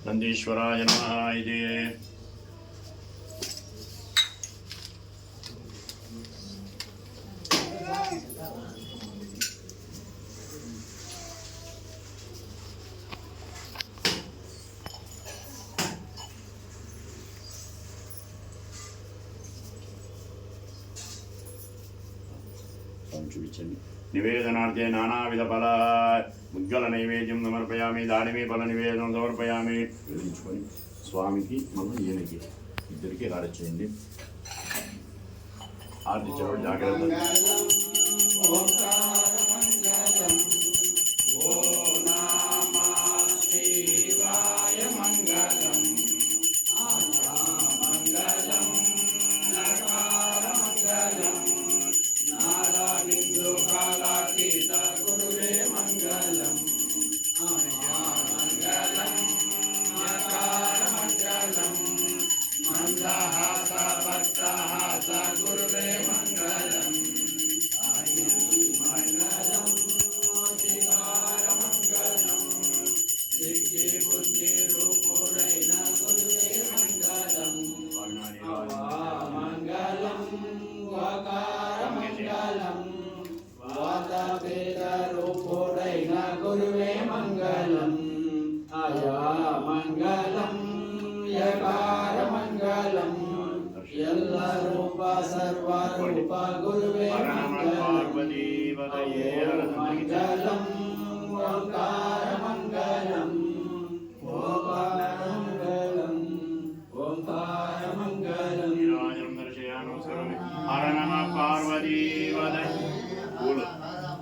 నందీశ్వరాయ నమః. ఇది చూపించండి. నివేదనార్థే నానావిధ ఫల ముద్గల నైవేద్యం సమర్పయామి. దానిమే ఫల నివేదనం సమర్పయామి. వేయించుకొని స్వామికి మనం ఈయనకి ఇద్దరికి ఆర్డర్ చేయండి. ఆర్డర్ ఇచ్చేవాడు జాగ్రత్త. गुरुवे मंगलम आया मंगलम यकार मंगलम यल्ला रूप सर्व रूप गुरुवे मंगलम मंगलम ओंकार मंगलम ओंकार मंगलम ओंकार मंगलम निराजनं दर्शयामि सर्वमे हर नमः पार्वती वदय बोलो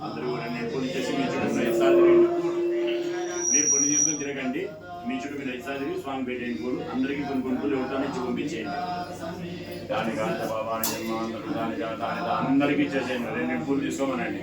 అందరూ నేను కొన్ని చేసి మీ చుట్టూ రైసాదిరి మీరు కొన్ని తీసుకొని తిరగండి. మీ చుట్టూ మీరు రైసాదిరి స్వామి పెట్టేయండి. పూలు అందరికీ కొన్ని కొనుక్కులు ఎవరితో ఇచ్చి పంపించేయండి. దాని కాంత బాబాని జన్మాంతరు దాని జాతాన్ని అందరికీ ఇచ్చేసేయండి. 2 పూలు తీసుకోమనండి.